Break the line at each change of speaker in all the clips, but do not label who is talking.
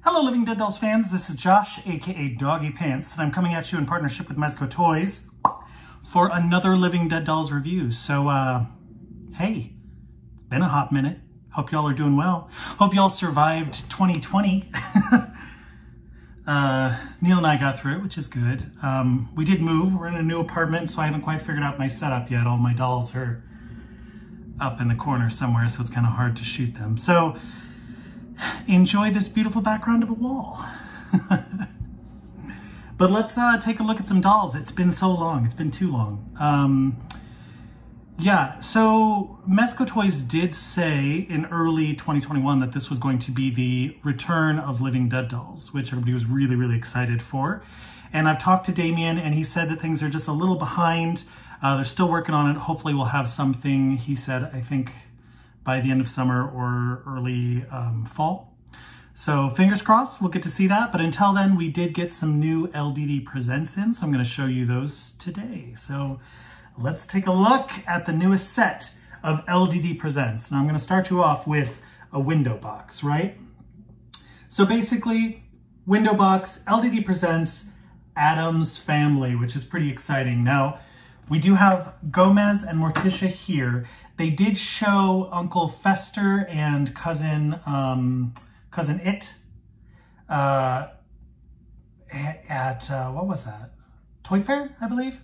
Hello Living Dead Dolls fans, this is Josh, aka Doggiepants, and I'm coming at you in partnership with Mezco Toys for another Living Dead Dolls review. So, hey, it's been a hot minute. Hope y'all are doing well. Hope y'all survived 2020. Neil and I got through it, which is good. We did move. We're in a new apartment, so I haven't quite figured out my setup yet. All my dolls are up in the corner somewhere, so it's kind of hard to shoot them. So, enjoy this beautiful background of a wall. But let's take a look at some dolls. It's been so long. It's been too long. Yeah, so Mezco Toys did say in early 2021 that this was going to be the return of Living Dead Dolls, which everybody was really, really excited for. And I've talked to Damien, and he said that things are just a little behind. They're still working on it. Hopefully we'll have something, he said, I think, by the end of summer or early fall. So fingers crossed, we'll get to see that. But until then, we did get some new LDD presents in, so I'm going to show you those today. So let's take a look at the newest set of LDD presents. Now I'm going to start you off with a window box, right? So basically, window box, LDD presents Addams family, which is pretty exciting. Now, we do have Gomez and Morticia here. They did show Uncle Fester and cousin It at what was that? Toy Fair, I believe.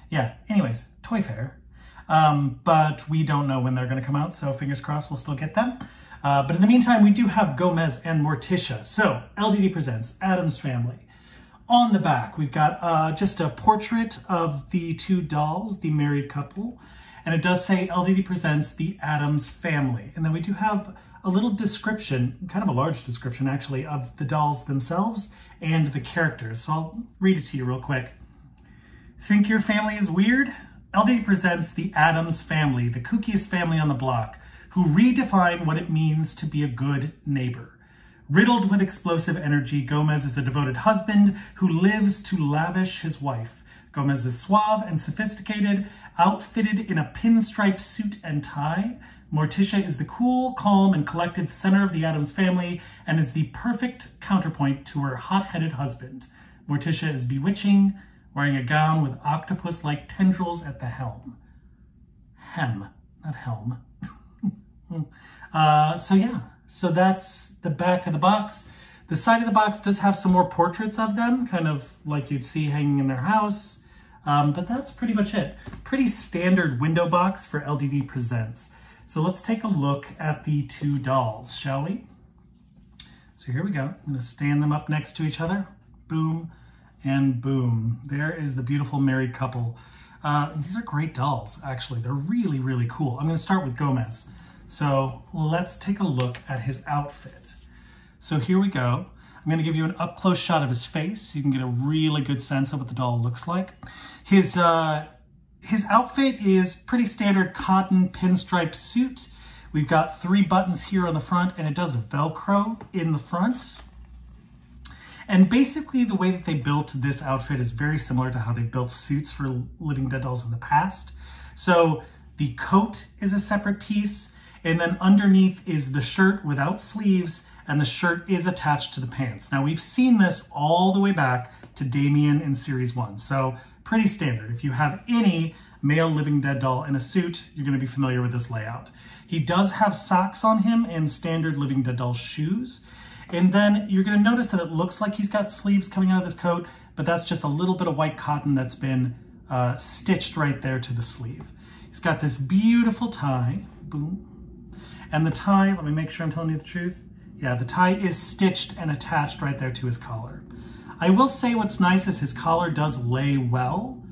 Yeah. Anyways, Toy Fair. But we don't know when they're going to come out, so fingers crossed we'll still get them. But in the meantime, we do have Gomez and Morticia. So LDD presents Addams family. On the back, we've got just a portrait of the two dolls, the married couple. And it does say LDD presents the Addams family. And then we do have a little description, kind of a large description actually, of the dolls themselves and the characters. So I'll read it to you real quick. Think your family is weird? LDD presents the Addams family, the kookiest family on the block, who redefine what it means to be a good neighbor. Riddled with explosive energy, Gomez is a devoted husband who lives to lavish his wife. Gomez is suave and sophisticated, outfitted in a pinstripe suit and tie. Morticia is the cool, calm, and collected center of the Addams family and is the perfect counterpoint to her hot-headed husband. Morticia is bewitching, wearing a gown with octopus-like tendrils at the helm. Hem, not helm. So yeah, so that's the back of the box. The side of the box does have some more portraits of them, kind of like you'd see hanging in their house. But that's pretty much it. Pretty standard window box for LDD Presents. So let's take a look at the two dolls, shall we? So here we go. I'm going to stand them up next to each other. Boom and boom. There is the beautiful married couple. These are great dolls, actually. They're really, really cool. I'm going to start with Gomez. So let's take a look at his outfit. So here we go. I'm going to give you an up-close shot of his face so you can get a really good sense of what the doll looks like. His outfit is pretty standard cotton pinstripe suit. We've got 3 buttons here on the front, and it does Velcro in the front. And basically the way that they built this outfit is very similar to how they built suits for Living Dead Dolls in the past. So the coat is a separate piece, and then underneath is the shirt without sleeves, and the shirt is attached to the pants. Now, we've seen this all the way back to Damien in Series 1, so pretty standard. If you have any male Living Dead doll in a suit, you're going to be familiar with this layout. He does have socks on him and standard Living Dead doll shoes. And then you're going to notice that it looks like he's got sleeves coming out of this coat, but that's just a little bit of white cotton that's been stitched right there to the sleeve. He's got this beautiful tie. Boom. And the tie, let me make sure I'm telling you the truth. Yeah, the tie is stitched and attached right there to his collar. I will say what's nice is his collar does lay well.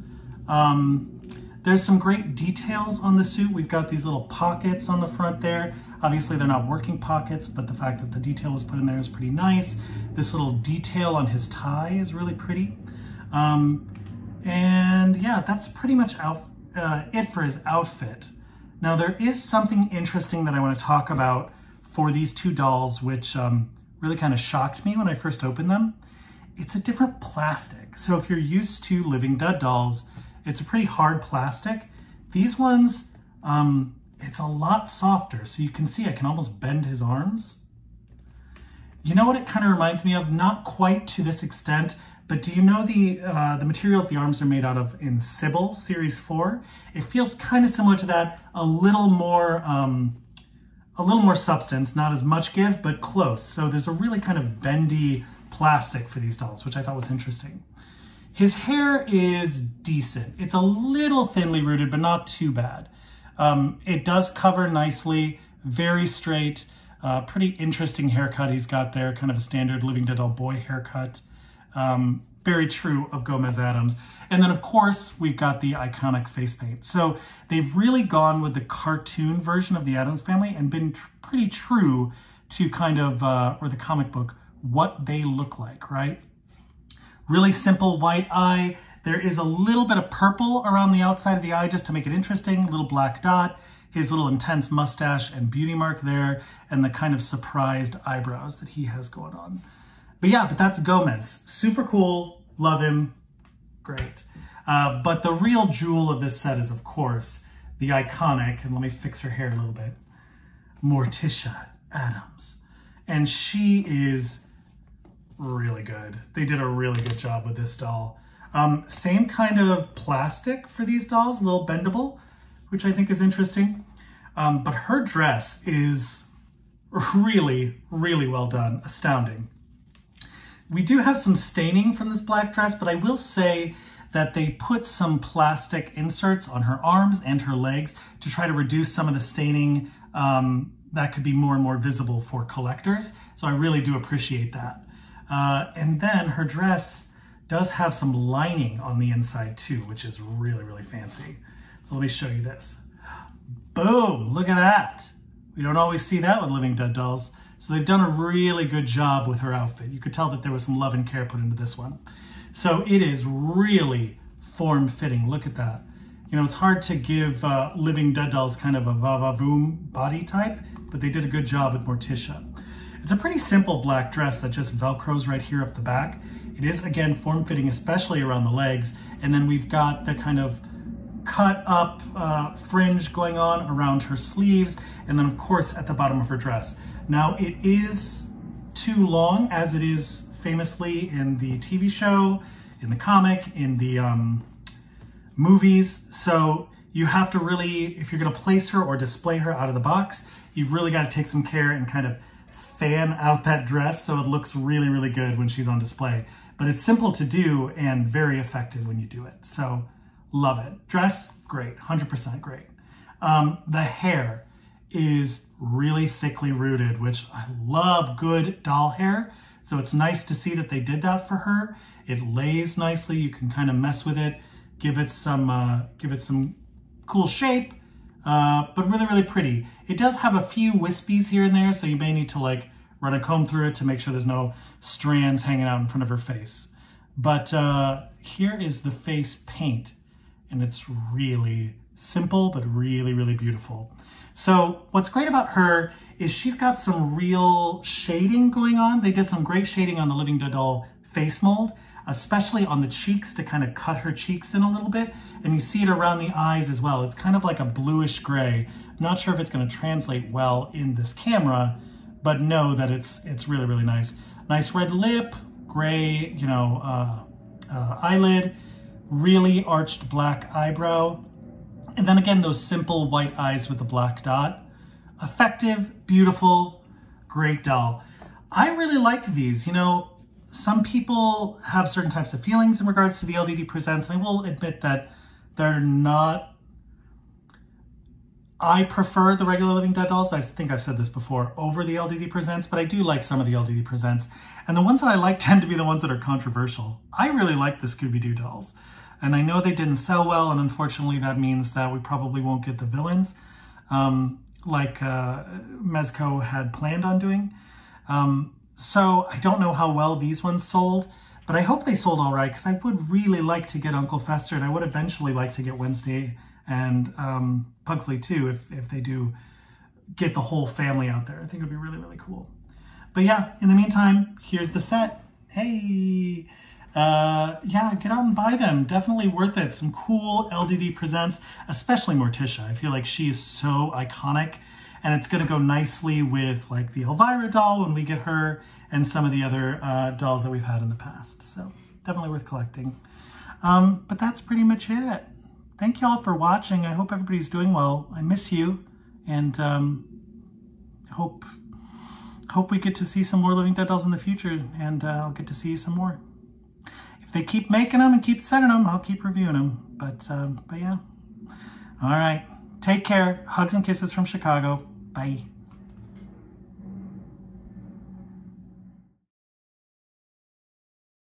There's some great details on the suit. We've got these little pockets on the front there. Obviously they're not working pockets, but the fact that the detail was put in there is pretty nice. This little detail on his tie is really pretty. And yeah, that's pretty much it for his outfit. Now there is something interesting that I want to talk about for these two dolls, which really kind of shocked me when I first opened them. It's a different plastic. So if you're used to Living Dead dolls, it's a pretty hard plastic. These ones, it's a lot softer. So you can see I can almost bend his arms. You know what it kind of reminds me of? Not quite to this extent, but do you know the material that the arms are made out of in Sybil Series 4? It feels kind of similar to that, a little more substance, not as much give, but close. So there's a really kind of bendy plastic for these dolls, which I thought was interesting. His hair is decent. It's a little thinly rooted, but not too bad. It does cover nicely, very straight, pretty interesting haircut he's got there, kind of a standard Living Dead Doll boy haircut. Very true of Gomez Addams. And then of course, we've got the iconic face paint. So they've really gone with the cartoon version of the Addams family and been pretty true to kind of, or the comic book, what they look like, right? Really simple white eye. There is a little bit of purple around the outside of the eye just to make it interesting, a little black dot, his little intense mustache and beauty mark there, and the kind of surprised eyebrows that he has going on. But yeah, but that's Gomez. Super cool, love him, great. But the real jewel of this set is, of course, the iconic, and let me fix her hair a little bit, Morticia Addams. And she is really good. They did a really good job with this doll. Same kind of plastic for these dolls, a little bendable, which I think is interesting. But her dress is really, really well done, astounding. We do have some staining from this black dress, but I will say that they put some plastic inserts on her arms and her legs to try to reduce some of the staining that could be more and more visible for collectors. So I really do appreciate that. And then her dress does have some lining on the inside too, which is really, really fancy. So let me show you this. Boom, look at that. We don't always see that with Living Dead dolls. So they've done a really good job with her outfit. You could tell that there was some love and care put into this one. So it is really form-fitting. Look at that. You know, it's hard to give Living Dead dolls kind of a va-va-voom body type, but they did a good job with Morticia. It's a pretty simple black dress that just Velcros right here up the back. It is, again, form-fitting, especially around the legs. And then we've got the kind of cut up fringe going on around her sleeves. And then, of course, at the bottom of her dress. Now, it is too long, as it is famously in the TV show, in the comic, in the movies. So you have to really, if you're going to place her or display her out of the box, you've really got to take some care and kind of fan out that dress so it looks really, really good when she's on display. But it's simple to do and very effective when you do it. So love it. Dress, great, 100% great. The hair is really thickly rooted, which I love good doll hair. So it's nice to see that they did that for her. It lays nicely. You can kind of mess with it, give it some cool shape, but really, really pretty. It does have a few wispies here and there, so you may need to like run a comb through it to make sure there's no strands hanging out in front of her face. But here is the face paint, and it's really simple, but really, really beautiful. So what's great about her is she's got some real shading going on. They did some great shading on the Living Dead doll face mold, especially on the cheeks to kind of cut her cheeks in a little bit. And you see it around the eyes as well. It's kind of like a bluish gray. I'm not sure if it's going to translate well in this camera, but know that it's really, really nice. Nice red lip, gray, you know, eyelid, really arched black eyebrow. And then again, those simple white eyes with the black dot. Effective, beautiful, great doll. I really like these. You know, some people have certain types of feelings in regards to the LDD Presents, and I will admit that they're not... I prefer the regular Living Dead dolls, I think I've said this before, over the LDD Presents, but I do like some of the LDD Presents. And the ones that I like tend to be the ones that are controversial. I really like the Scooby-Doo dolls. And I know they didn't sell well, and unfortunately that means that we probably won't get the villains like Mezco had planned on doing. So I don't know how well these ones sold, but I hope they sold all right, because I would really like to get Uncle Fester, and I would eventually like to get Wednesday and Pugsley too, if they do get the whole family out there. I think it would be really, really cool. But yeah, in the meantime, here's the set. Hey! Yeah, get out and buy them. Definitely worth it. Some cool LDD Presents, especially Morticia. I feel like she is so iconic. and it's going to go nicely with like the Elvira doll when we get her and some of the other dolls that we've had in the past. So definitely worth collecting. But that's pretty much it. Thank you all for watching. I hope everybody's doing well. I miss you, and hope we get to see some more Living Dead dolls in the future, and I'll get to see some more. If they keep making them and keep sending them, I'll keep reviewing them. But yeah. All right. Take care. Hugs and kisses from Chicago. Bye.